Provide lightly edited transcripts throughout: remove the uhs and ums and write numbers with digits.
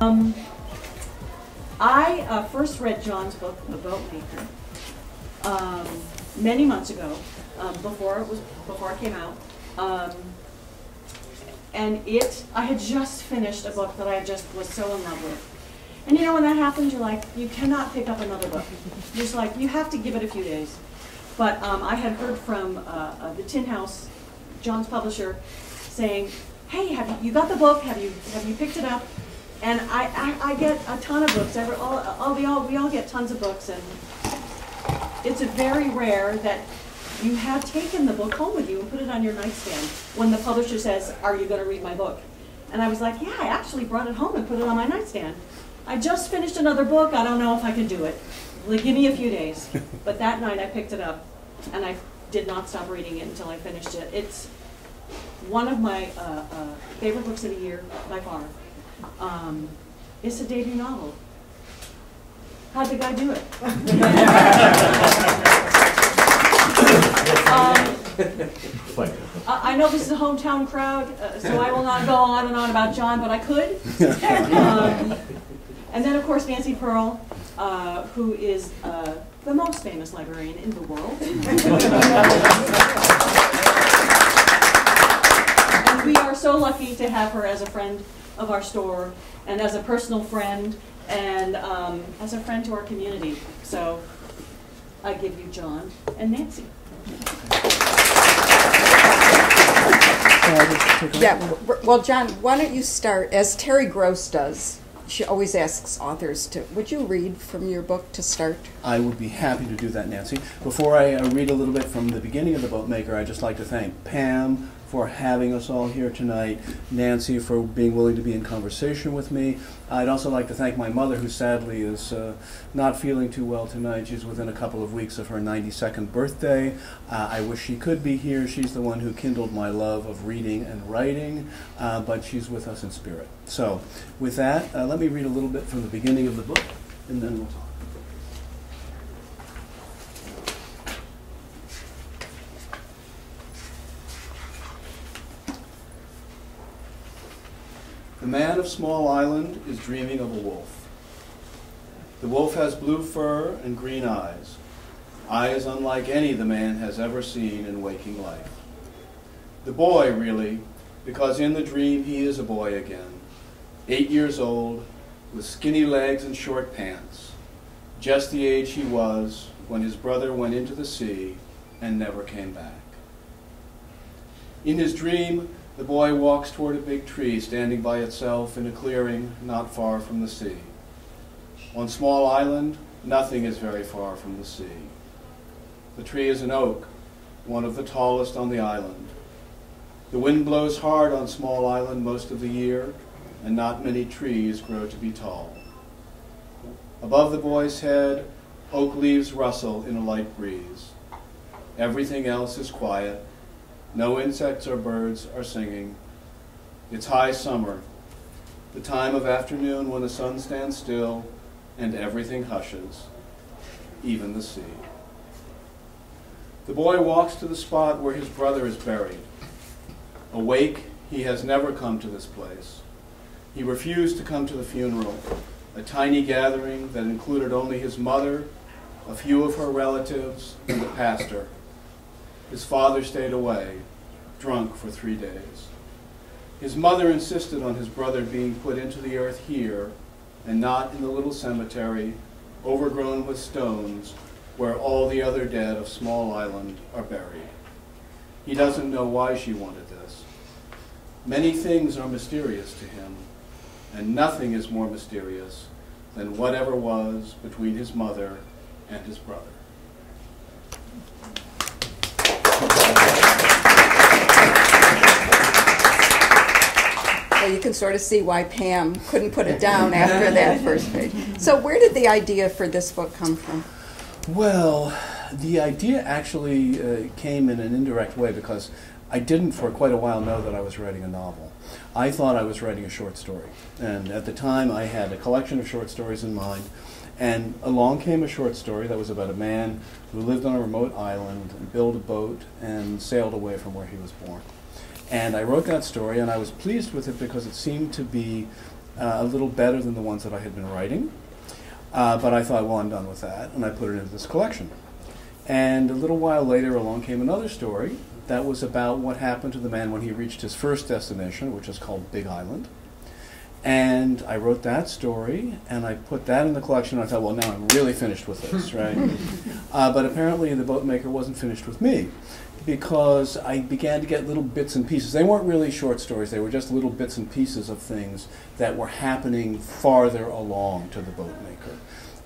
I first read John's book, The Boatmaker, many months ago, before it came out, and I had just finished a book that I just was so in love with. And you know, when that happens, you're like, you cannot pick up another book. You're just like, you have to give it a few days. But I had heard from the Tin House, John's publisher, saying, hey, you got the book? Have you picked it up? And I get a ton of books. We all get tons of books, and it's very rare that you have taken the book home with you and put it on your nightstand when the publisher says, are you going to read my book? And I was like, yeah, I actually brought it home and put it on my nightstand. I just finished another book. I don't know if I can do it. Like, give me a few days. But that night I picked it up, and I did not stop reading it until I finished it. It's one of my favorite books of the year, by far. It's a debut novel. How'd the guy do it? I know this is a hometown crowd, so I will not go on and on about John, but I could. And then, of course, Nancy Pearl, who is the most famous librarian in the world. And we are so lucky to have her as a friend of our store, and as a personal friend, and as a friend to our community. So I give you John and Nancy. Yeah, well, John, why don't you start, as Terry Gross does. She always asks authors to, would you read from your book to start? I would be happy to do that, Nancy. Before I read a little bit from the beginning of The Boatmaker, I'd just like to thank Pam for having us all here tonight, Nancy for being willing to be in conversation with me. I'd also like to thank my mother, who sadly is not feeling too well tonight. She's within a couple of weeks of her 92nd birthday. I wish she could be here. She's the one who kindled my love of reading and writing, but she's with us in spirit. So with that, let me read a little bit from the beginning of the book, and then we'll talk. The man of Small Island is dreaming of a wolf. The wolf has blue fur and green eyes unlike any the man has ever seen in waking life. The boy, really, because in the dream he is a boy again, 8 years old, with skinny legs and short pants, just the age he was when his brother went into the sea and never came back. In his dream, the boy walks toward a big tree standing by itself in a clearing not far from the sea. On Small Island, nothing is very far from the sea. The tree is an oak, one of the tallest on the island. The wind blows hard on Small Island most of the year, and not many trees grow to be tall. Above the boy's head, oak leaves rustle in a light breeze. Everything else is quiet. No insects or birds are singing. It's high summer, the time of afternoon when the sun stands still and everything hushes, even the sea. The boy walks to the spot where his brother is buried. Awake, he has never come to this place. He refused to come to the funeral, a tiny gathering that included only his mother, a few of her relatives, and the pastor. His father stayed away, drunk for 3 days. His mother insisted on his brother being put into the earth here and not in the little cemetery, overgrown with stones, where all the other dead of Small Island are buried. He doesn't know why she wanted this. Many things are mysterious to him, and nothing is more mysterious than whatever was between his mother and his brother. Well, you can sort of see why Pam couldn't put it down after that first page. So where did the idea for this book come from? Well, the idea actually came in an indirect way because I didn't for quite a while know that I was writing a novel. I thought I was writing a short story. And at the time I had a collection of short stories in mind. And along came a short story that was about a man who lived on a remote island and built a boat and sailed away from where he was born. And I wrote that story, and I was pleased with it because it seemed to be a little better than the ones that I had been writing. But I thought, well, I'm done with that, and I put it into this collection. And a little while later, along came another story that was about what happened to the man when he reached his first destination, which is called Big Island. And I wrote that story, and I put that in the collection, and I thought, well, now I'm really finished with this, right? But apparently the Boatmaker wasn't finished with me, because I began to get little bits and pieces. They weren't really short stories, they were just little bits and pieces of things that were happening farther along to the Boatmaker.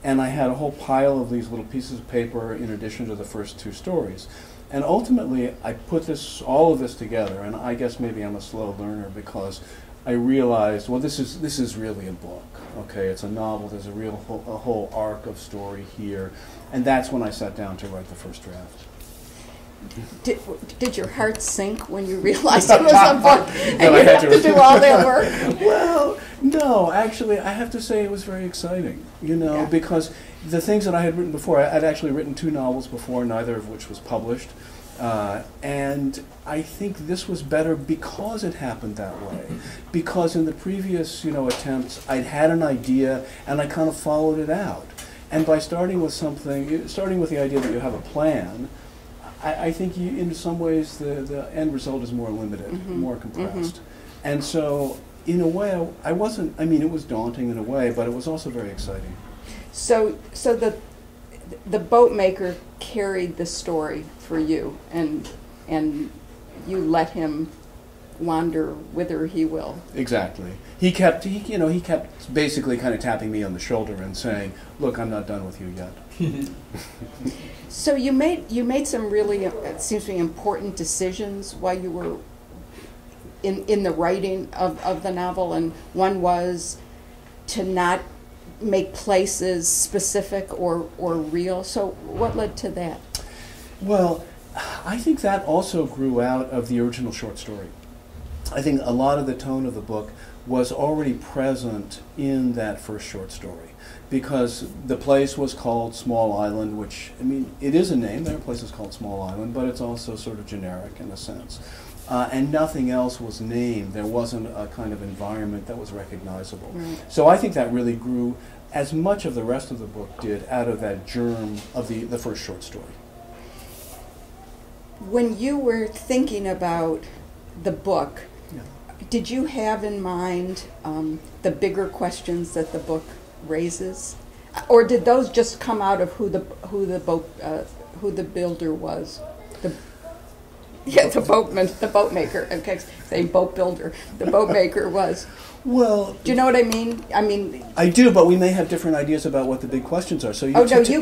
And I had a whole pile of these little pieces of paper in addition to the first two stories. And ultimately, I put all of this together, and I guess maybe I'm a slow learner because I realized, well, this is really a book. Okay, it's a novel. There's a whole arc of story here, and that's when I sat down to write the first draft. Did your heart sink when you realized it was a book and you had to do all that work? Well, no, actually, I have to say it was very exciting, because the things that I had written before, I'd actually written 2 novels before, neither of which was published. And I think this was better because it happened that way. Because in the previous, attempts, I'd had an idea and I kind of followed it out. And by starting with the idea that you have a plan, I think in some ways the end result is more limited, more compressed. And so, in a way, it was daunting in a way, but it was also very exciting. So the Boatmaker carried the story for you, and you let him wander whither he will. Exactly. He kept basically kind of tapping me on the shoulder and saying, "Look, I'm not done with you yet." So you made some really, it seems to me, important decisions while you were in the writing of the novel, and one was to not make places specific or real. So what led to that? Well, I think that also grew out of the original short story. I think a lot of the tone of the book was already present in that first short story, because the place was called Small Island, which, it is a name. There are places called Small Island, but it's also sort of generic in a sense. And nothing else was named. There wasn't a kind of environment that was recognizable. Right. So I think that really grew, as much of the rest of the book did, out of that germ of the first short story. When you were thinking about the book, yeah, did you have in mind the bigger questions that the book raises, or did those just come out of who the builder was? The boatmaker. Okay, say boat builder. The Boatmaker was. Well, do you know what I mean? I do, but we may have different ideas about what the big questions are. So you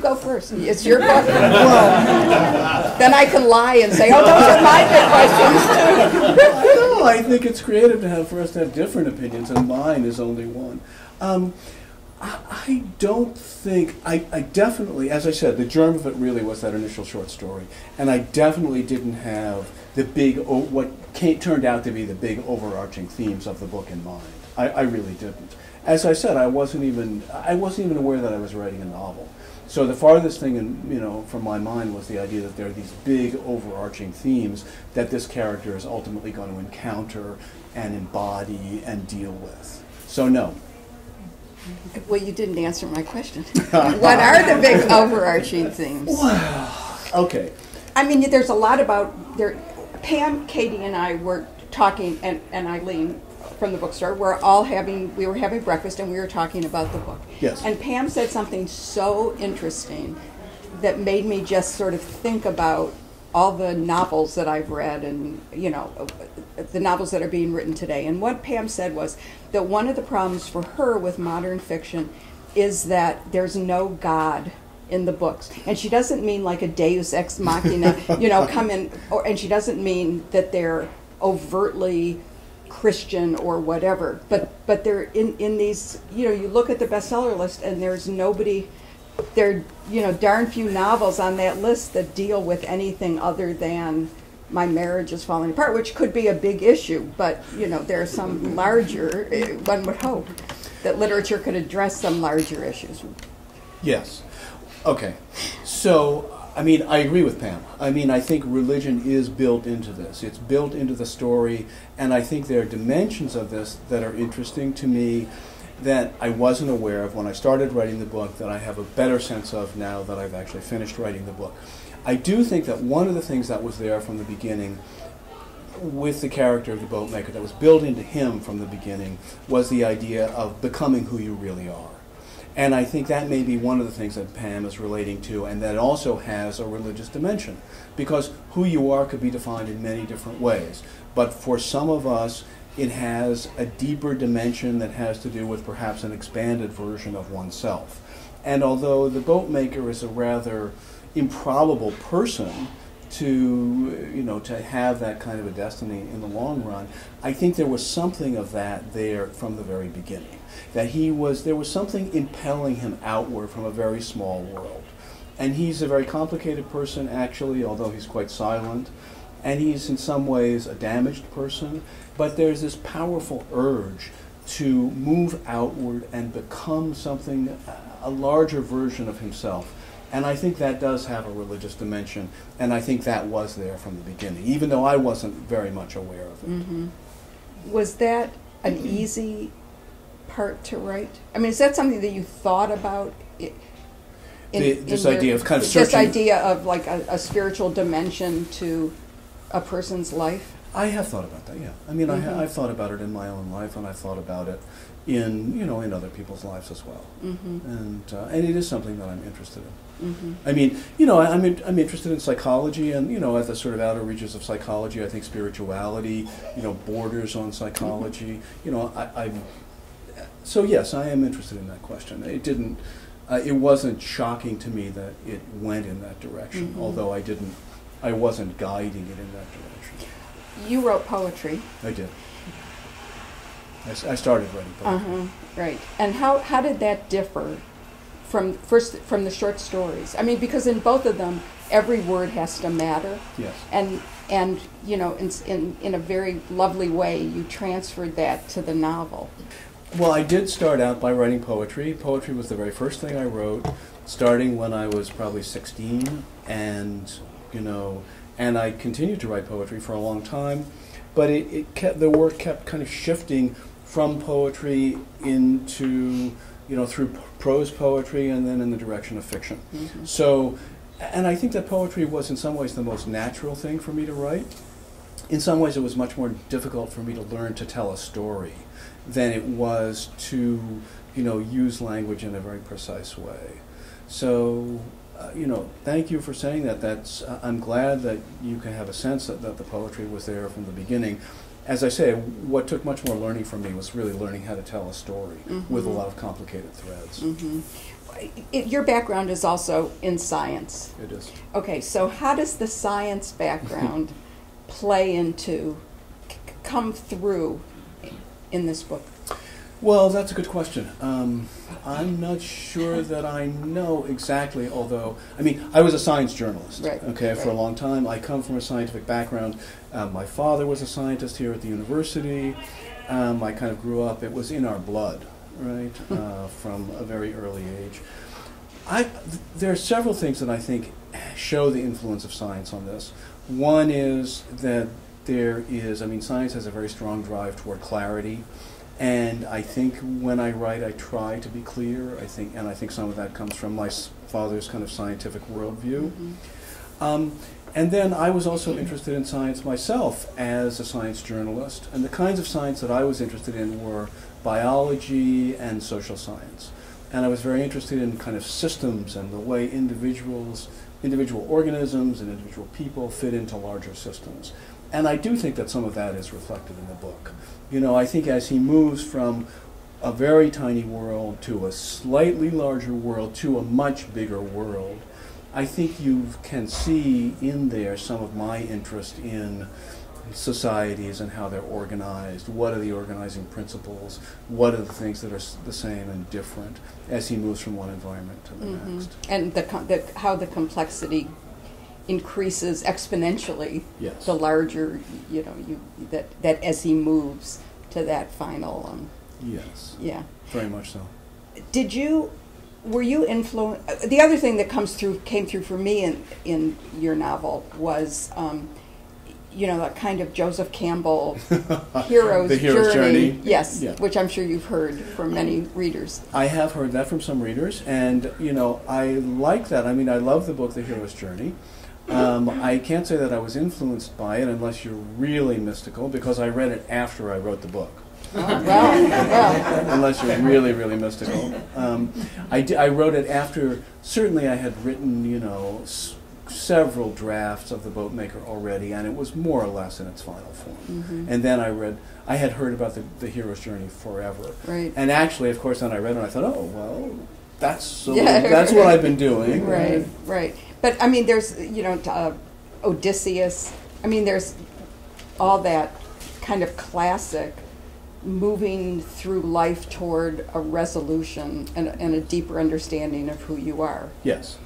go first. It's your book. Well, then I can lie and say, "Oh, those are my big questions too." No, I think it's creative for us to have different opinions, and mine is only one. I don't think, I definitely, as I said, the germ of it really was that initial short story. And I definitely didn't have the big, turned out to be the big overarching themes of the book in mind. I really didn't. As I said, I wasn't even aware that I was writing a novel. So the farthest thing from my mind was the idea that there are these big overarching themes that this character is ultimately going to encounter and embody and deal with. So no. Well, you didn't answer my question. What are the big overarching themes? Well, okay. There's a lot about there. Pam, Katie, and I were talking, and Eileen from the bookstore. We were having breakfast, and we were talking about the book. Yes. And Pam said something so interesting that made me just sort of think about all the novels that I've read, and the novels that are being written today. And what Pam said was that one of the problems for her with modern fiction is that there's no God in the books. And she doesn't mean like a deus ex machina, come in, and she doesn't mean that they're overtly Christian or whatever. But they're in these, you look at the bestseller list and there's nobody, there are darn few novels on that list that deal with anything other than my marriage is falling apart, which could be a big issue, but there are some larger, one would hope that literature could address some larger issues. Yes. Okay. So, I agree with Pam. I think religion is built into this. It's built into the story, and I think there are dimensions of this that are interesting to me. that I wasn't aware of when I started writing the book that I have a better sense of now that I've actually finished writing the book. I do think that one of the things that was there from the beginning with the character of the Boatmaker, that was built into him from the beginning, was the idea of becoming who you really are. And I think that may be one of the things that Pam is relating to, and that also has a religious dimension, because who you are could be defined in many different ways. But for some of us, it has a deeper dimension that has to do with perhaps an expanded version of oneself. And although the Boatmaker is a rather improbable person to have that kind of a destiny in the long run, I think there was something of that there from the very beginning. That there was something impelling him outward from a very small world. And he's a very complicated person, actually, although he's quite silent. And he's in some ways a damaged person, but there's this powerful urge to move outward and become something, a larger version of himself. And I think that does have a religious dimension, and I think that was there from the beginning, even though I wasn't very much aware of it. Mm-hmm. Was that an easy part to write? I mean, is that something that you thought about? This idea of kind of searching. This idea of like a spiritual dimension to a person's life? I have thought about that, yeah. I mean, Mm-hmm. I've thought about it in my own life, and I've thought about it in other people's lives as well. Mm-hmm. And it is something that I'm interested in. Mm-hmm. I mean, I'm interested in psychology, and at the sort of outer reaches of psychology, I think spirituality, borders on psychology. So yes, I am interested in that question. It wasn't shocking to me that it went in that direction, Mm-hmm. although I wasn't guiding it in that direction. You wrote poetry. I did. I started writing poetry. Right. And how did that differ from the short stories? I mean, because in both of them, every word has to matter. Yes. And in a very lovely way, you transferred that to the novel. Well, I did start out by writing poetry. Poetry was the very first thing I wrote, starting when I was probably 16, and I continued to write poetry for a long time. But the work kept kind of shifting from poetry into through prose poetry, and then in the direction of fiction. Mm-hmm. So, and I think that poetry was in some ways the most natural thing for me to write. In some ways, it was much more difficult for me to learn to tell a story than it was to, use language in a very precise way. So, thank you for saying that. I'm glad that you can have a sense that the poetry was there from the beginning. As I say, what took much more learning for me was really learning how to tell a story Mm-hmm. with a lot of complicated threads. Mm-hmm. Your background is also in science. It is. Okay, so how does the science background come through in this book? Well, that's a good question. I'm not sure that I know exactly, although, I was a science journalist, Right, for a long time. I come from a scientific background. My father was a scientist here at the university. I kind of grew up, it was in our blood, right, from a very early age. There are several things that I think show the influence of science on this. One is that science has a very strong drive toward clarity. And I think when I write, I try to be clear. I think some of that comes from my father's kind of scientific worldview. Mm-hmm. And then I was also interested in science myself as a science journalist. And the kinds of science that I was interested in were biology and social science. And I was very interested in kind of systems and the way individual organisms and individual people fit into larger systems. And I do think that some of that is reflected in the book. I think as he moves from a very tiny world to a slightly larger world to a much bigger world, I think you can see in there some of my interest in societies and how they're organized. What are the organizing principles? What are the things that are the same and different as he moves from one environment to the Mm-hmm. next? And how the complexity increases exponentially. Yes. The larger, that as he moves to that final. Yes. Yeah. Very much so. Were you influenced? The other thing that came through for me in your novel was you know, that kind of Joseph Campbell hero's, The hero's journey. Yes, Yeah. which I'm sure you've heard from many readers. I have heard that from some readers, and you know, I like that. I mean, I love the book, The Hero's Journey. I can't say that I was influenced by it unless you're really mystical, because I read it after I wrote the book. Well. Unless you're really, really mystical. I wrote it after, certainly I had written, you know, several drafts of the Boatmaker already, and it was more or less in its final form. Mm-hmm. And then I had heard about the hero's journey forever. Right. And actually, of course, then I read it and I thought, oh, well, that's what I've been doing. Right, right. But, I mean, there's, you know, Odysseus. I mean, there's all that kind of classic moving through life toward a resolution and a deeper understanding of who you are. Yes.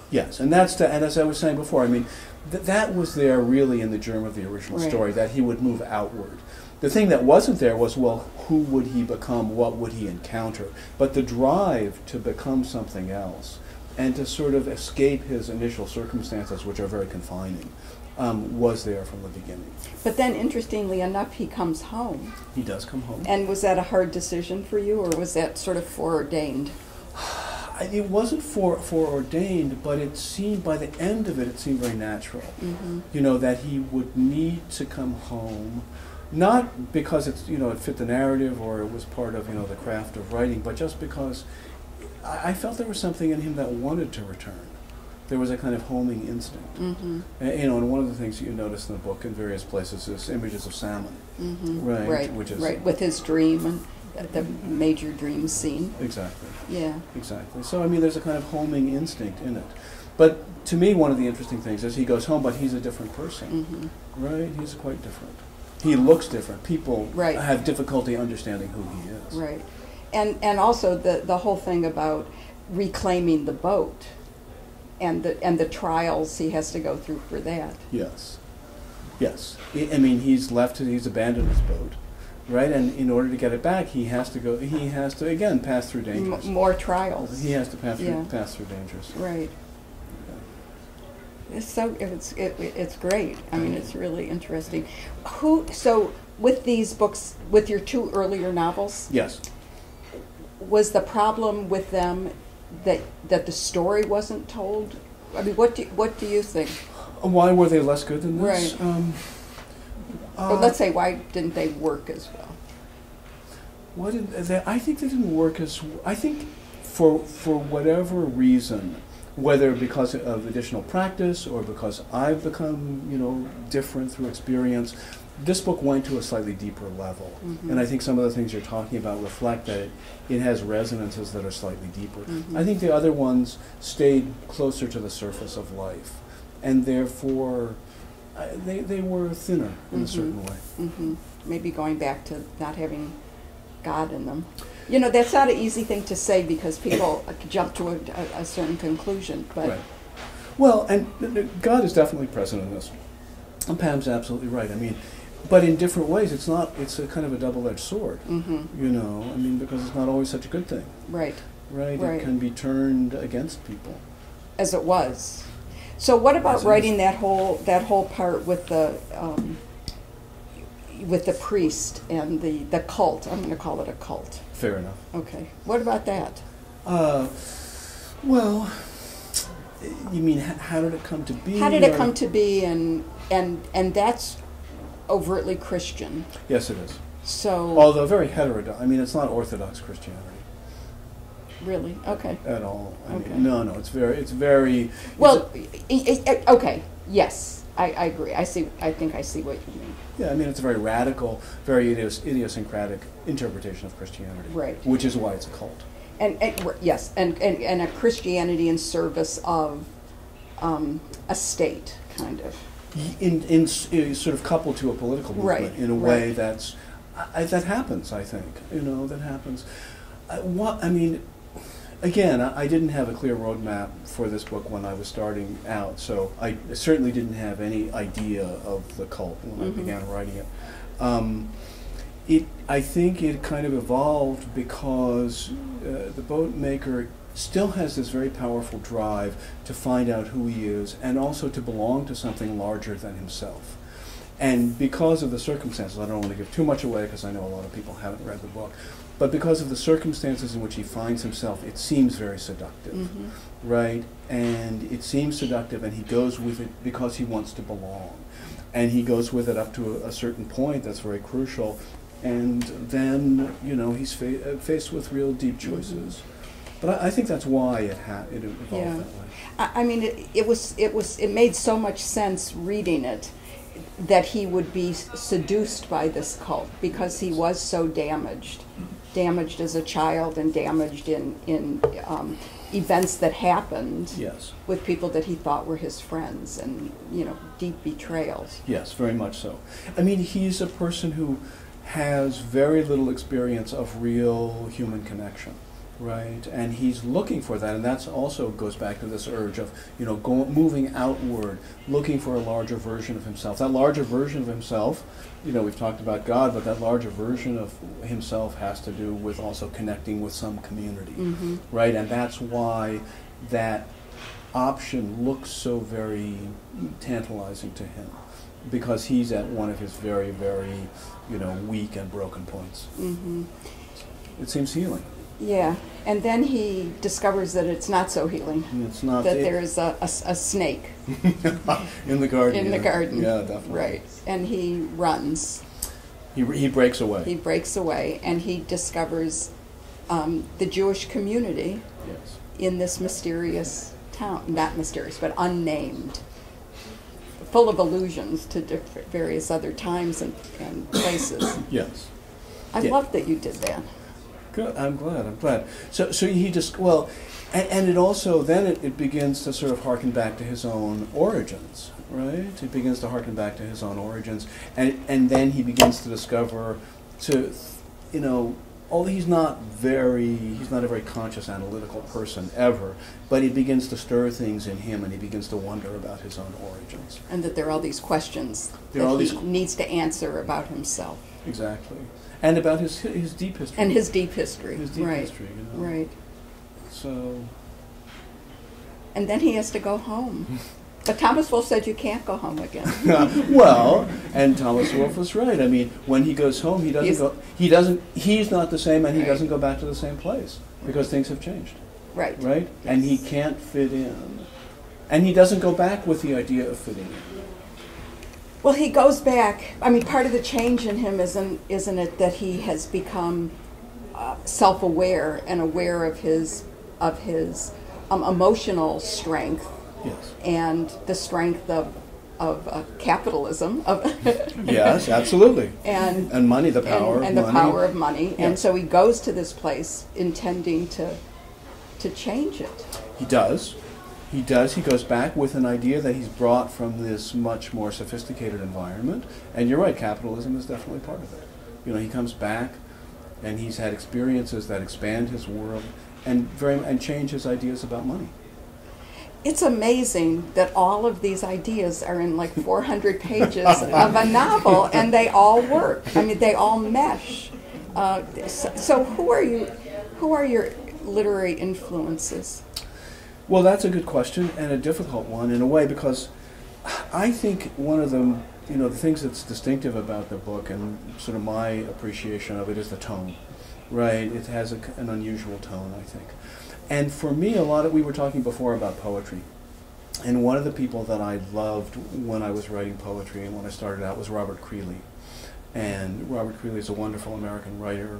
Yes, and and as I was saying before, I mean, that was there really in the germ of the original story, that he would move outward. The thing that wasn't there was, well, who would he become, what would he encounter? But the drive to become something else and to sort of escape his initial circumstances, which are very confining, was there from the beginning. But then, interestingly enough, he comes home. He does come home. And was that a hard decision for you, or was that sort of foreordained? It wasn't foreordained, but it seemed, by the end of it, it seemed very natural. Mm-hmm. You know, that he would need to come home, not because it's, you know, it fit the narrative or it was part of, you know, the craft of writing, but just because I felt there was something in him that wanted to return. There was a kind of homing instinct. Mm-hmm. You know, and one of the things that you notice in the book in various places is images of salmon. Mm-hmm. Right. Which is with his dream and the major dream scene. Exactly. Yeah. Exactly. So, I mean, there's a kind of homing instinct in it. But to me, one of the interesting things is he goes home, but he's a different person. Mm-hmm. Right? He's quite different. He looks different. People have difficulty understanding who he is. Right. And also the whole thing about reclaiming the boat and the trials he has to go through for that. Yes. Yes. I mean, he's abandoned his boat. Right, and in order to get it back, he has to again pass through dangers. More trials. He has to pass through dangers. Right. Yeah. It's great. I mean, it's really interesting. So with these books, with your two earlier novels, yes, was the problem with them that the story wasn't told? I mean, what do you think? Why were they less good than this? Right. Or let's say, why didn't they work as well? I think they didn't work as. I think for whatever reason, whether because of additional practice or because I've become, you know, different through experience, this book went to a slightly deeper level. Mm-hmm. And I think some of the things you're talking about reflect that it has resonances that are slightly deeper. Mm-hmm. I think the other ones stayed closer to the surface of life, and therefore they were thinner in a certain way. Mm-hmm. Maybe going back to not having God in them. You know, that's not an easy thing to say because people jump to a certain conclusion. But right. Well, and God is definitely present in this. And Pam's absolutely right. I mean, but in different ways. It's a kind of a double-edged sword. Mm-hmm. You know, I mean, because it's not always such a good thing. Right. Right. It can be turned against people. As it was. So what about writing that whole part with the priest and the cult? I'm going to call it a cult. Fair enough. Okay. What about that? Well, you mean how did it come to be? How did it come to be, and that's overtly Christian. Yes, it is. So, although very heterodox. I mean, it's not Orthodox Christianity. Really? Okay. At all. I okay. mean, no, it's very. Well, okay. Yes, I agree. I think I see what you mean. Yeah, I mean, it's a very radical, very idiosyncratic interpretation of Christianity. Right. Which is why it's a cult. Yes, and a Christianity in service of a state, kind of. In sort of coupled to a political movement in a way that happens. I think that happens. I mean, again, I didn't have a clear roadmap for this book when I was starting out, so I certainly didn't have any idea of the cult when I began writing it. I think it kind of evolved because the Boatmaker still has this very powerful drive to find out who he is and also to belong to something larger than himself. And because of the circumstances, I don't want to give too much away because I know a lot of people haven't read the book, but because of the circumstances in which he finds himself, it seems very seductive, right? And it seems seductive, and he goes with it because he wants to belong. And he goes with it up to a certain point that's very crucial, and then, you know, he's faced with real deep choices. But I think that's why it evolved that way. I mean, it made so much sense reading it that he would be seduced by this cult because he was so damaged as a child and damaged in events that happened with people that he thought were his friends, and, you know, deep betrayals. Yes, very much so. I mean, he's a person who has very little experience of real human connection. Right, and he's looking for that, and that's also goes back to this urge of, you know, moving outward, looking for a larger version of himself. That larger version of himself, you know, we've talked about God, but that larger version of himself has to do with also connecting with some community, right? And that's why that option looks so very tantalizing to him, because he's at one of his very, very, you know, weak and broken points. It seems healing. Yeah, and then he discovers that it's not so healing. It's not. That there is a snake in the garden. In the garden. Yeah, definitely. Right, and he runs. He breaks away. He breaks away, and he discovers the Jewish community in this mysterious town. Not mysterious, but unnamed. Full of allusions to various other times and places. Yes. I love that you did that. Good. I'm glad. So he just, well, and it also, then it begins to sort of harken back to his own origins, right? It begins to harken back to his own origins, and then he begins to discover, you know, although he's not a very conscious analytical person ever, but it begins to stir things in him, and he begins to wonder about his own origins. And that there are all these questions that he needs to answer about himself. Exactly. And about his deep history. And his deep history. His deep history, you know. Right. So. And then he has to go home. But Thomas Wolfe said you can't go home again. Well, and Thomas Wolfe was right. I mean, when he goes home, he's not the same, and he doesn't go back to the same place because things have changed. Right. Right? Yes. And he can't fit in. And he doesn't go back with the idea of fitting in. Well, he goes back. I mean, part of the change in him isn't it that he has become self-aware and aware of his emotional strength, and the strength of capitalism. Yes, absolutely. And money, the power of money. And the power of money. Yes. And so he goes to this place intending to change it. He does. He goes back with an idea that he's brought from this much more sophisticated environment. And you're right, capitalism is definitely part of it. You know, he comes back and he's had experiences that expand his world and change his ideas about money. It's amazing that all of these ideas are in like 400 pages of a novel, and they all work. I mean, they all mesh. So who are your literary influences? Well, that's a good question and a difficult one in a way, because I think one of them, you know, the things that's distinctive about the book and sort of my appreciation of it is the tone, right? It has an unusual tone, I think. And for me, we were talking before about poetry. And one of the people that I loved when I was writing poetry and when I started out was Robert Creeley. And Robert Creeley is a wonderful American writer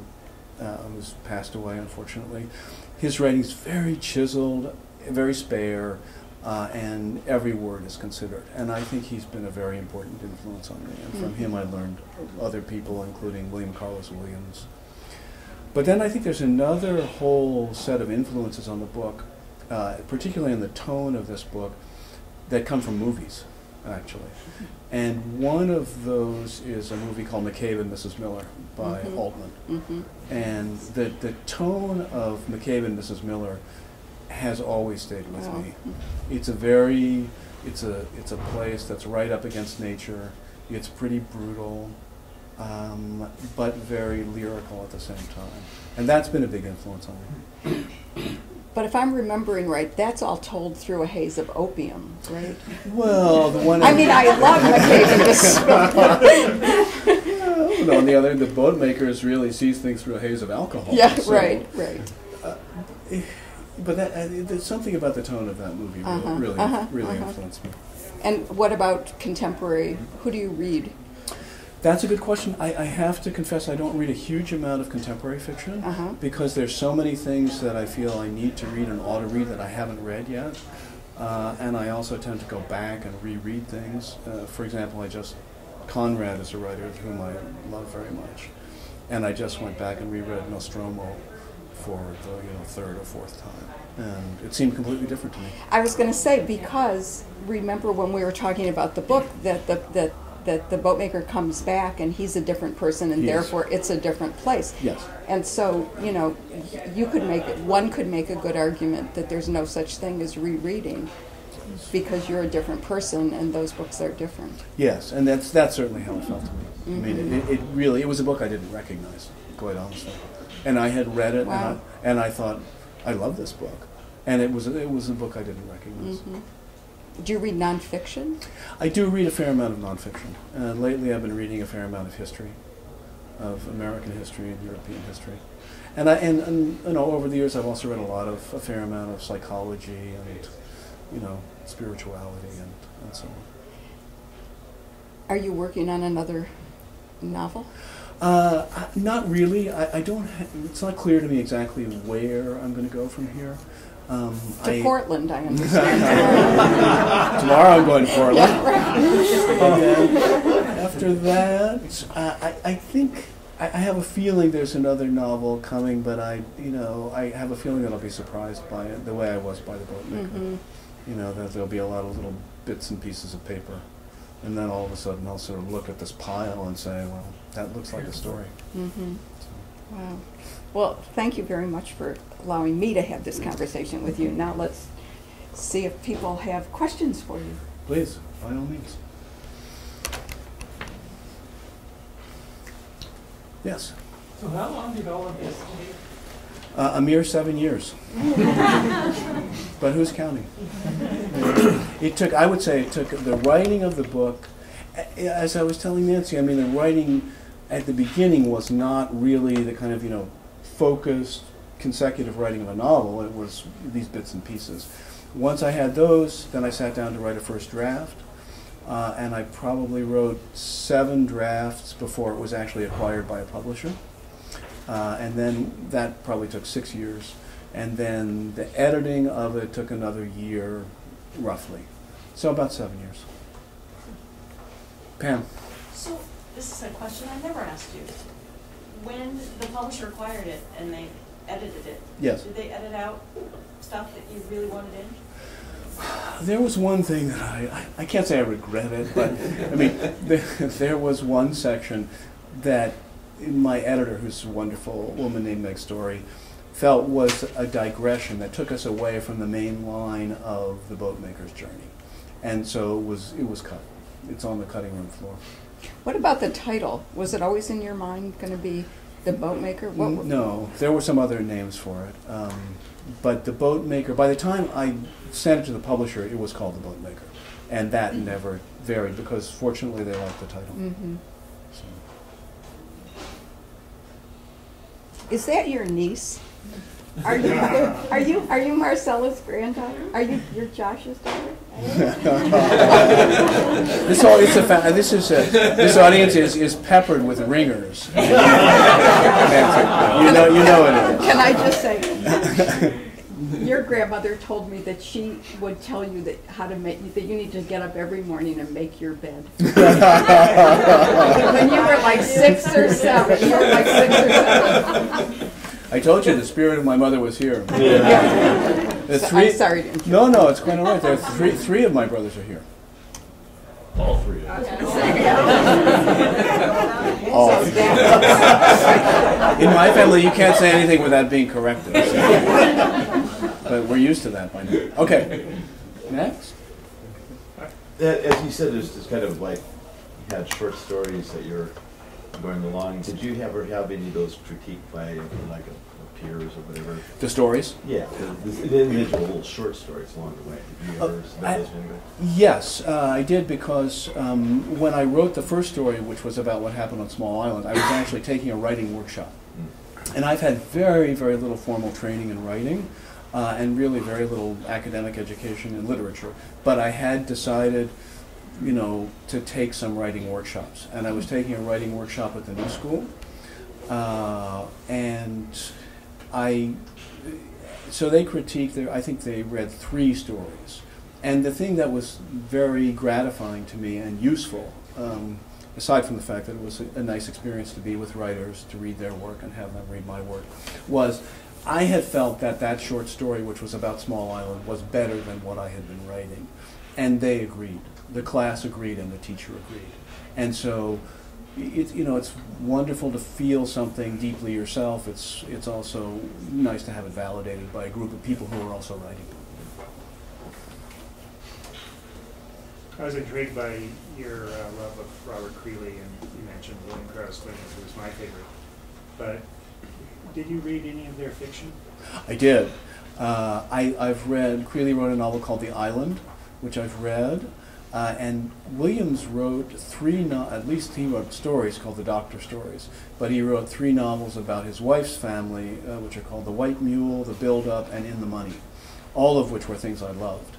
who's passed away, unfortunately. His writing's very chiseled, very spare, and every word is considered. And I think he's been a very important influence on me. And from him I learned other people, including William Carlos Williams. But then I think there's another whole set of influences on the book, particularly in the tone of this book, that come from movies, actually. And one of those is a movie called McCabe and Mrs. Miller by Altman. And the tone of McCabe and Mrs. Miller has always stayed with me. It's a place that's right up against nature. It's pretty brutal, but very lyrical at the same time. And that's been a big influence on me. But if I'm remembering right, that's all told through a haze of opium, right? Well, the one. I mean, I love McCabe. No, on the other hand, the Boatmakers really sees things through a haze of alcohol. Yeah, so, right. But there's something about the tone of that movie really influenced me. And what about contemporary? Who do you read? That's a good question. I have to confess I don't read a huge amount of contemporary fiction because there's so many things that I feel I need to read and ought to read that I haven't read yet. And I also tend to go back and reread things. For example, Conrad is a writer whom I love very much. And I just went back and reread Nostromo for the third or fourth time. And it seemed completely different to me. I was going to say, because remember when we were talking about the book, that the Boatmaker comes back and he's a different person, and therefore it's a different place. Yes. And so, one could make a good argument that there's no such thing as rereading because you're a different person and those books are different. Yes, and that's certainly how it felt to me. I mean, it was a book I didn't recognize, quite honestly. And I had read it, and I thought, I love this book. And it was a book I didn't recognize. Do you read nonfiction? I do read a fair amount of nonfiction. Lately I've been reading a fair amount of history, of American history and European history. And over the years I've also read a fair amount of psychology and, spirituality and so on. Are you working on another novel? Not really. I don't. It's not clear to me exactly where I'm going to go from here. To Portland, I understand. Tomorrow I'm going to Portland. Yeah, right. And then after that, I think I have a feeling there's another novel coming, but I have a feeling that I'll be surprised by it the way I was by the Boatmaker. That there'll be a lot of little bits and pieces of paper. And then all of a sudden I'll sort of look at this pile and say, well, that looks like a story. Wow. Well, thank you very much for allowing me to have this conversation with you. Now let's see if people have questions for you. Please, by all means. Yes? So how long did all of this take? A mere 7 years. But who's counting? I would say it took the writing of the book, as I was telling Nancy, I mean, the writing at the beginning was not really the kind of, focused, consecutive writing of a novel. It was these bits and pieces. Once I had those, then I sat down to write a first draft, and I probably wrote 7 drafts before it was actually acquired by a publisher. And then that probably took 6 years. And then the editing of it took another year, roughly. So about 7 years. Pam. So this is a question I never asked you. When the publisher acquired it and they edited it, yes, did they edit out stuff that you really wanted in? There was one thing that I can't say I regret it, but I mean, there was one section that my editor, who's a wonderful woman named Meg Story, felt was a digression that took us away from the main line of the Boatmaker's journey. And so it was cut. It's on the cutting room floor. What about the title? Was it always in your mind going to be The Boatmaker? No, there were some other names for it. But The Boatmaker, by the time I sent it to the publisher, it was called The Boatmaker. And that never varied because fortunately they liked the title. So. Is that your niece? Are you Marcella's granddaughter? Are you Josh's daughter? This audience is peppered with ringers. You know it is. Can I just say, your grandmother told me that she would tell you that that you need to get up every morning and make your bed. When you were like 6 or 7, I told you the spirit of my mother was here. I'm sorry to interrupt. No, it's quite all right. There are three of my brothers are here. All 3 of them. All. In my family, you can't say anything without being corrected. So. But we're used to that by now. Okay. Next. As you said, there's kind of like you had short stories that you're going along, did you ever have any of those critiqued by like a peers or whatever? The stories? Yeah, the individual little short stories along the way. Did you ever submit those to anybody? Yes, I did, because when I wrote the first story, which was about what happened on Small Island, I was actually taking a writing workshop. And I've had very, very little formal training in writing, and really very little academic education in literature. But I had decided, you know, to take some writing workshops. And I was taking a writing workshop at the New School. So they critiqued, I think they read 3 stories. And the thing that was very gratifying to me and useful, aside from the fact that it was a nice experience to be with writers, to read their work and have them read my work, was I had felt that that short story, which was about Small Island, was better than what I had been writing. And they agreed. The class agreed and the teacher agreed. And so it's wonderful to feel something deeply yourself. It's also nice to have it validated by a group of people who are also writing. I was intrigued by your love of Robert Creeley, and you mentioned William Carlos Williams, who was my favorite. But did you read any of their fiction? I did. I've read, Creeley wrote a novel called The Island, which I've read. And Williams wrote at least he wrote stories called the Doctor Stories, but he wrote 3 novels about his wife's family, which are called The White Mule, The Build-Up, and In the Money, all of which were things I loved.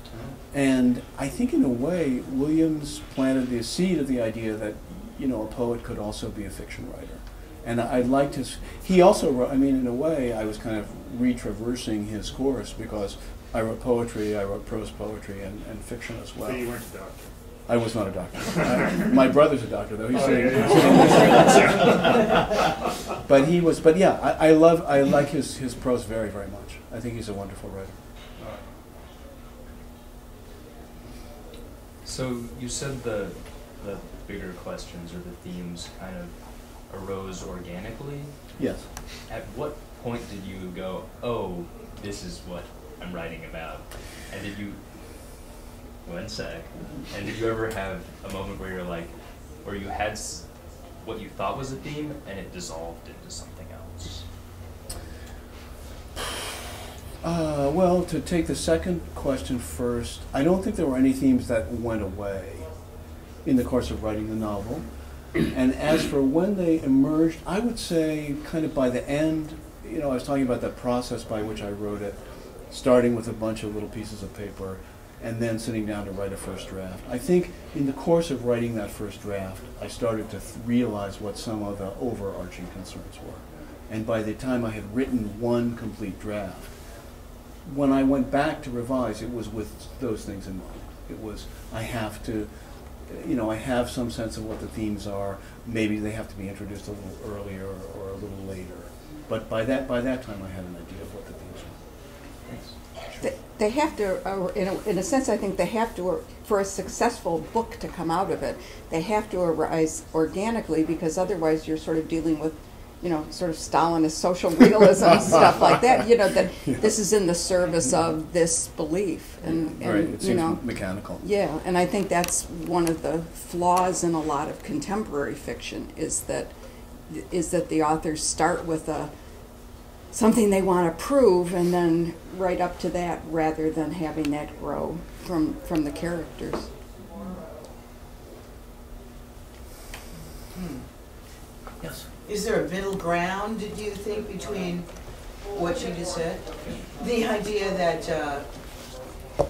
And I think in a way, Williams planted the seed of the idea that, you know, a poet could also be a fiction writer. And I'd like to, he also wrote, I mean, in a way, I was kind of retraversing his course, because I wrote poetry, I wrote prose poetry, and fiction as well. So you weren't a doctor? I was not a doctor. My brother's a doctor, though. He's But he was, but yeah, I like his prose very, very much. I think he's a wonderful writer. So you said the bigger questions or the themes kind of arose organically? Yes. At what point did you go, oh, this is what I'm writing about? And did you, one sec, and did you ever have a moment where you're like, where you had what you thought was a theme and it dissolved into something else? Well, to take the second question first, I don't think there were any themes that went away in the course of writing the novel. And as for when they emerged, I would say kind of by the end, you know, I was talking about that process by which I wrote it, starting with a bunch of little pieces of paper and then sitting down to write a first draft. I think in the course of writing that first draft, I started to realize what some of the overarching concerns were. And by the time I had written one complete draft, when I went back to revise, it was with those things in mind. It was, I have to, you know, I have some sense of what the themes are. Maybe they have to be introduced a little earlier or a little later. But by that time, I had an idea of what the themes were. Thanks. They have to, in a sense, I think they have to, for a successful book to come out of it, they have to arise organically, because otherwise you're sort of dealing with, you know, sort of Stalinist social realism stuff like that. You know, that this is in the service of this belief, and right, it seems, you know, mechanical. Yeah, and I think that's one of the flaws in a lot of contemporary fiction is that the authors start with something they want to prove, and then right up to that, rather than having that grow from the characters. Yes. Is there a middle ground, do you think, between what you just said? The idea that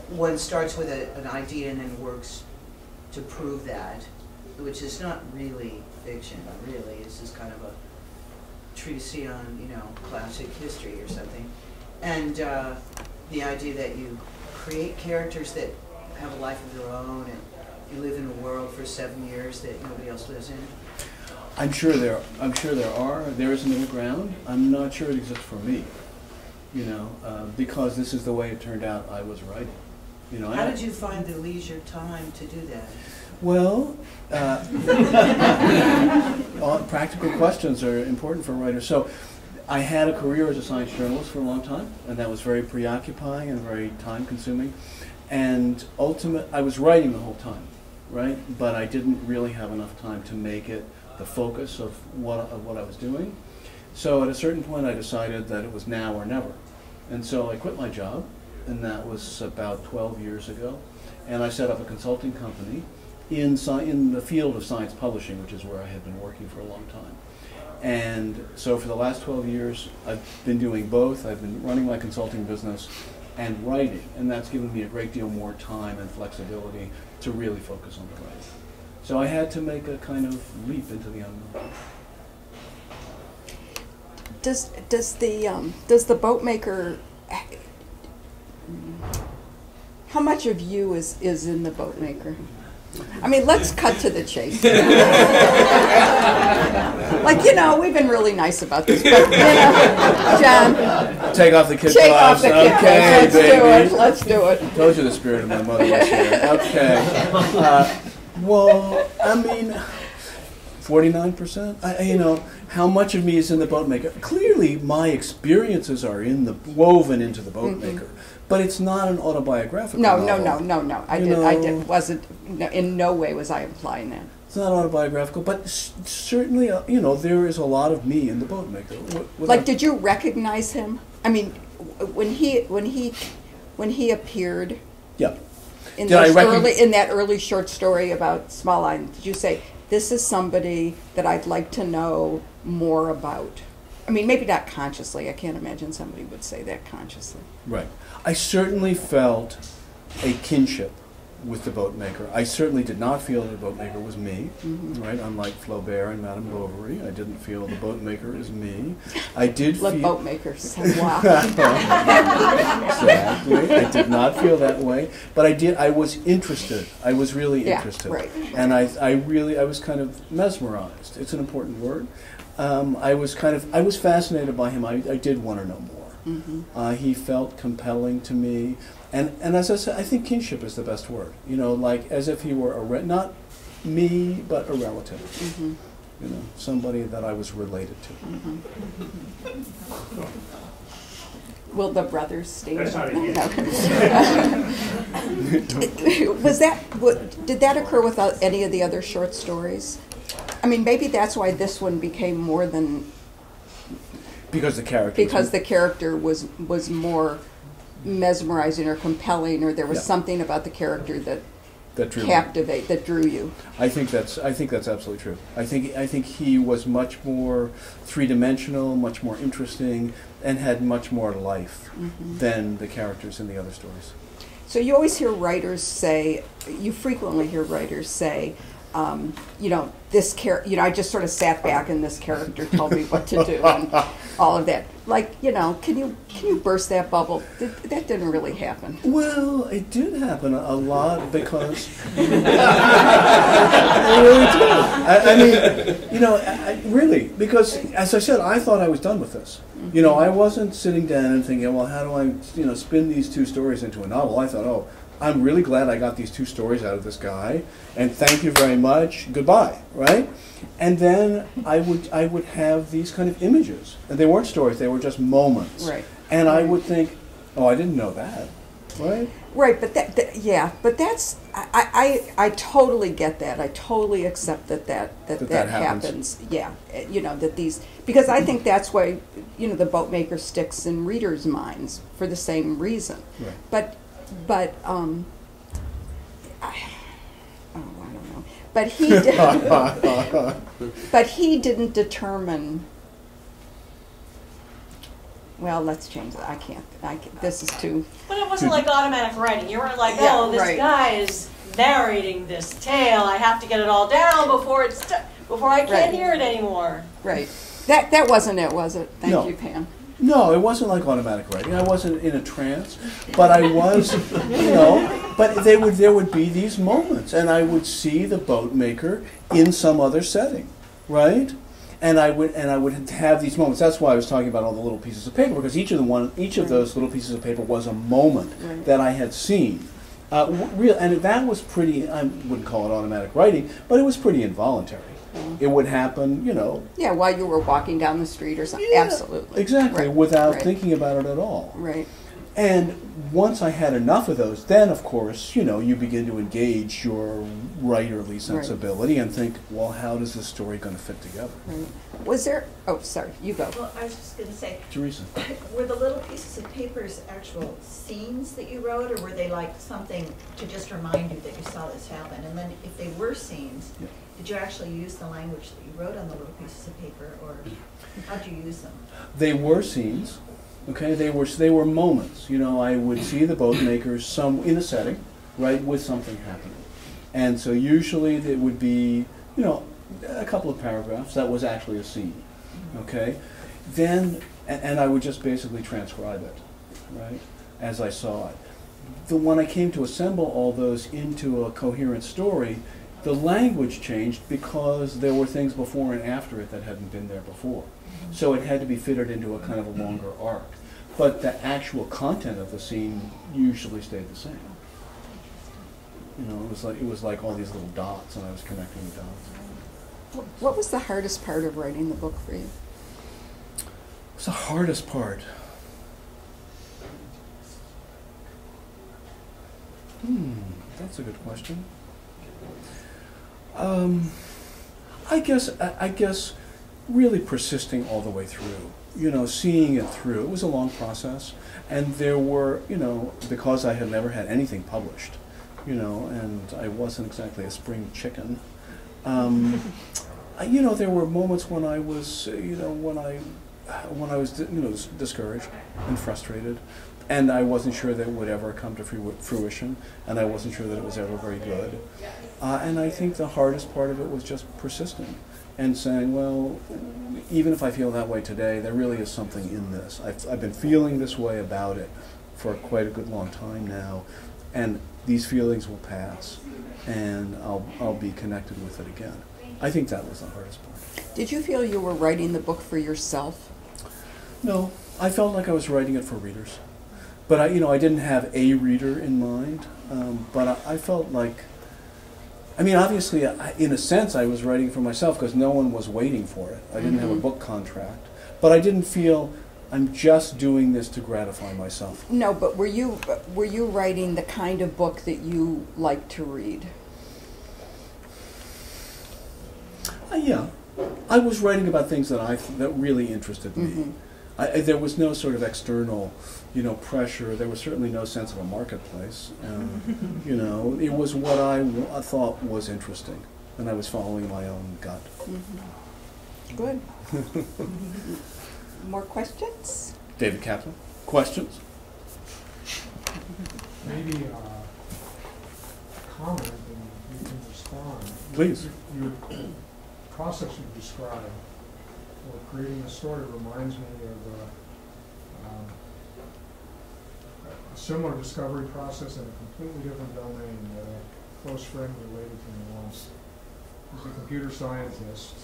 one starts with an idea and then works to prove that, which is not really fiction, really. It's just kind of a treatise on, you know, classic history or something. And the idea that you create characters that have a life of their own, and you live in a world for 7 years that nobody else lives in. I'm sure there are. There is a middle ground. I'm not sure it exists for me, you know, because this is the way it turned out I was writing. You know, how did you find the leisure time to do that? Well, practical questions are important for writers. So I had a career as a science journalist for a long time, and that was very preoccupying and very time-consuming. And I was writing the whole time, right? But I didn't really have enough time to make it the focus of what I was doing. So at a certain point, I decided that it was now or never. And so I quit my job, and that was about 12 years ago. And I set up a consulting company in the field of science publishing, which is where I had been working for a long time. And so for the last 12 years, I've been doing both. I've been running my consulting business and writing, and that's given me a great deal more time and flexibility to really focus on the writing. So I had to make a kind of leap into the unknown. Does the Boatmaker? How much of you is in the Boatmaker? I mean, let's cut to the chase. Like, we've been really nice about this, but John, take off the kid take gloves. off the kid Okay, gloves. baby. Let's do it. Told you the spirit of my mother was here. Okay. Well, I mean, 49%. How much of me is in the Boatmaker? Clearly, my experiences are woven into the Boatmaker, but it's not an autobiographical novel. No. I wasn't. In no way was I implying that. It's not autobiographical, but certainly, there is a lot of me in the Boatmaker. Did you recognize him? I mean, when he appeared. Yeah. In that early short story about Small Island, did you say, this is somebody that I'd like to know more about? I mean, maybe not consciously. I can't imagine somebody would say that consciously. Right. I certainly felt a kinship with the Boatmaker. I certainly did not feel the Boatmaker was me, right? Unlike Flaubert and Madame Bovary, I didn't feel the Boatmaker is me. I did feel... Boatmaker, wow. Exactly. I did not feel that way, but I was interested. I was really interested. Right. And I was kind of mesmerized. It's an important word. I was fascinated by him. I did want to know more. He felt compelling to me. And as I said, I think kinship is the best word. Like as if he were not me, but a relative. Somebody that I was related to. Will the brothers stay? That's not it. Did that occur with any of the other short stories? I mean, maybe that's why this one became more than... Because the character... Because the character was more mesmerizing or compelling, or there was something about the character that drew you. I think that's absolutely true. I think he was much more three-dimensional, much more interesting, and had much more life than the characters in the other stories. So you always hear writers say, you frequently hear writers say, this character, I just sort of sat back and this character told me what to do and all of that. Like, can you burst that bubble? That didn't really happen. Well, it did happen a lot because I really did. I mean, really, because as I said, I thought I was done with this. I wasn't sitting down and thinking, well, how do I, spin these two stories into a novel? I thought, I'm really glad I got these two stories out of this guy, and thank you very much, goodbye, right? And then I would have these kind of images, and they weren't stories, they were just moments. Right. And I would think, I didn't know that, right? Right, but but that's, I totally get that. I totally accept that happens. Yeah, that these, because I think that's why, the Boatmaker sticks in readers' minds for the same reason. Right. But I don't know. But he didn't determine. Well, let's change that. I can't. This is too. But it wasn't like automatic writing. You weren't like, this right. guy is narrating this tale. I have to get it all down before I can't hear it anymore. Right. That wasn't it, was it? Thank you, Pam. No, it wasn't like automatic writing. I wasn't in a trance, but I was, But there would be these moments, and I would see the Boatmaker in some other setting, right? And I would have these moments. That's why I was talking about all the little pieces of paper, because each of those little pieces of paper was a moment that I had seen. And that was pretty. I wouldn't call it automatic writing, but it was pretty involuntary. It would happen, Yeah, while you were walking down the street or something. Yeah, Absolutely. Exactly, Right. without Right. thinking about it at all. Right. And once I had enough of those, then of course, you know, you begin to engage your writerly sensibility and think, well, how does this story going to fit together? Right. Was there, oh, sorry, you go. Well, I was just going to say, Teresa. were the little pieces of papers actual scenes that you wrote, or were they like something to just remind you that you saw this happen? And then if they were scenes, Yeah. did you actually use the language that you wrote on the little pieces of paper, or how'd you use them? They were scenes, okay? They were moments. You know, I would see the Boatmakers in a setting, right, with something happening. And so usually it would be, you know, a couple of paragraphs. That was actually a scene, okay? Then, and I would just basically transcribe it, right, as I saw it. When I came to assemble all those into a coherent story, the language changed because there were things before and after it that hadn't been there before. So it had to be fitted into a kind of a longer arc. But the actual content of the scene usually stayed the same. You know, it was like all these little dots, and I was connecting the dots. What was the hardest part of writing the book for you? What's the hardest part? That's a good question. I guess really persisting all the way through. You know, seeing it through. It was a long process, and there were, you know, because I had never had anything published, you know, and I wasn't exactly a spring chicken. You know, there were moments when I was, you know, when I was, you know, discouraged and frustrated, and I wasn't sure that it would ever come to fruition, and I wasn't sure that it was ever very good. And I think the hardest part of it was just persisting and saying, well, even if I feel that way today, there really is something in this. I've been feeling this way about it for quite a good long time now, and these feelings will pass, and I'll be connected with it again. I think that was the hardest part. Did you feel you were writing the book for yourself? No, I felt like I was writing it for readers. But I didn't have a reader in mind, but I felt like, I mean, obviously, in a sense, I was writing for myself because no one was waiting for it. I didn't have a book contract. But I didn't feel I'm just doing this to gratify myself. No, but were you writing the kind of book that you like to read? Yeah. I was writing about things that really interested me. There was no sort of external, you know, pressure. There was certainly no sense of a marketplace. You know, it was what I thought was interesting, and I was following my own gut. Good. More questions? David Kaplan, questions? Maybe a comment and you can respond. Please. Your process you described for creating a story reminds me of a similar discovery process in a completely different domain that a close friend related to me once. He's a computer scientist,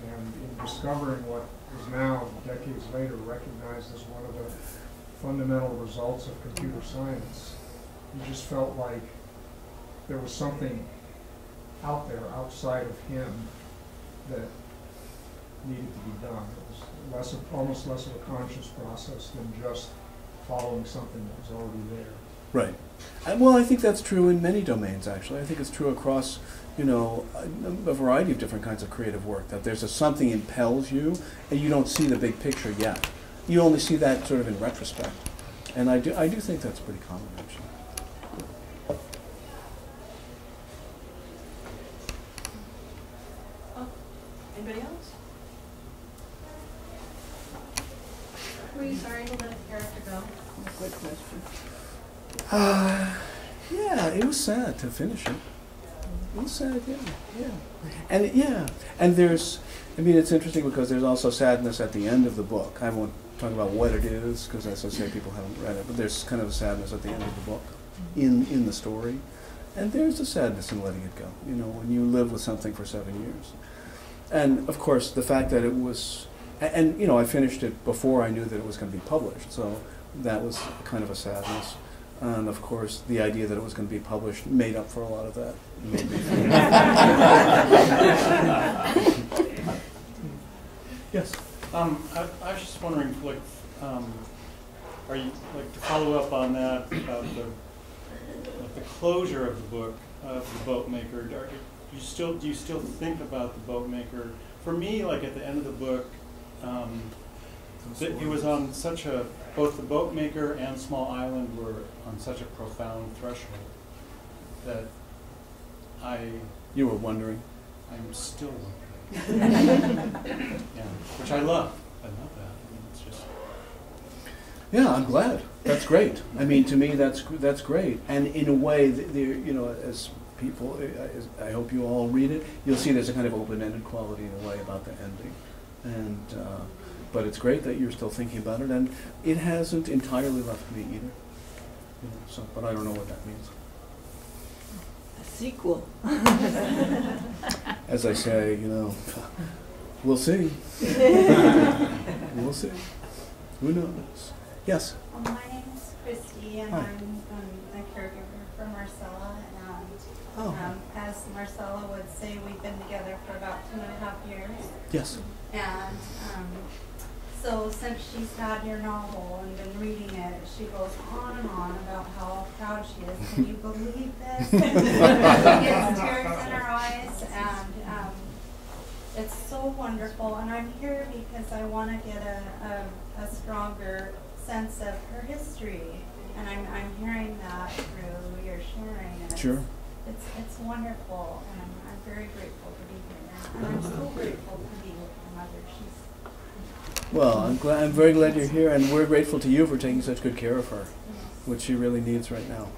and in discovering what is now, decades later, recognized as one of the fundamental results of computer science, he just felt like there was something out there, outside of him, that needed to be done. It was almost less of a conscious process than just following something that was already there. Right. Well, I think that's true in many domains, actually. I think it's true across, you know, a variety of different kinds of creative work, that there's something impels you, and you don't see the big picture yet. You only see that sort of in retrospect. And I do think that's pretty common, actually. Anybody else? Were you sorry to let the character go? Good question. Yeah, it was sad to finish it. It was sad, and there's, I mean, it's interesting because there's also sadness at the end of the book. I won't talk about what it is because, as I say, people haven't read it, but there's kind of a sadness at the end of the book in the story, and there's a sadness in letting it go. You know, when you live with something for 7 years, and of course the fact that it was, and you know, I finished it before I knew that it was going to be published, so that was kind of a sadness. And of course, the idea that it was going to be published made up for a lot of that. Yes. I was just wondering, like, are you, like, to follow up on that, about the closure of the book, of the Boatmaker, do you still think about the Boatmaker? For me, like, at the end of the book, it was on such a, both the Boatmaker and Small Island were on such a profound threshold that You were wondering. I'm still wondering. Yeah, which I love. I love that. I mean, it's just. Yeah, I'm glad. That's great. I mean, to me, that's great. And in a way, you know, as people, I hope you all read it, you'll see there's a kind of open-ended quality in a way about the ending. And but it's great that you're still thinking about it, and it hasn't entirely left me either. You know, so, but I don't know what that means. A sequel. As I say, you know, we'll see. We'll see. Who knows? Yes. My name is Christy, and Hi. I'm the caregiver for Marcella. And as Marcella would say, we've been together for about 2.5 years. Yes. And so since she's had your novel and been reading it, she goes on and on about how proud she is. Can you believe this? And she gets tears in her eyes, and it's so wonderful. And I'm here because I want to get a stronger sense of her history, and I'm hearing that through your sharing. And Sure. It's wonderful, and I'm very grateful to be here. And I'm so grateful to be with my mother. She's Well, I'm very glad you're here, and we're grateful to you for taking such good care of her, which she really needs right now.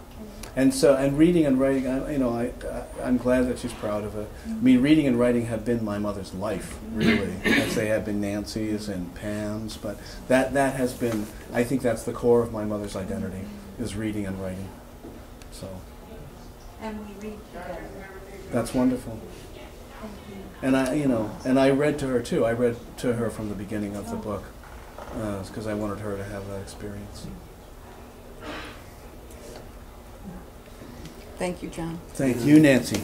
And so, and reading and writing, I'm glad that she's proud of it. I mean, reading and writing have been my mother's life, really, as they have been Nancy's and Pam's. But that has been, I think that's the core of my mother's identity, is reading and writing. So. and we read together. That's wonderful. Thank you. And I read to her too. I read to her from the beginning of the book, because I wanted her to have that experience. Thank you, John. Thank you, Nancy.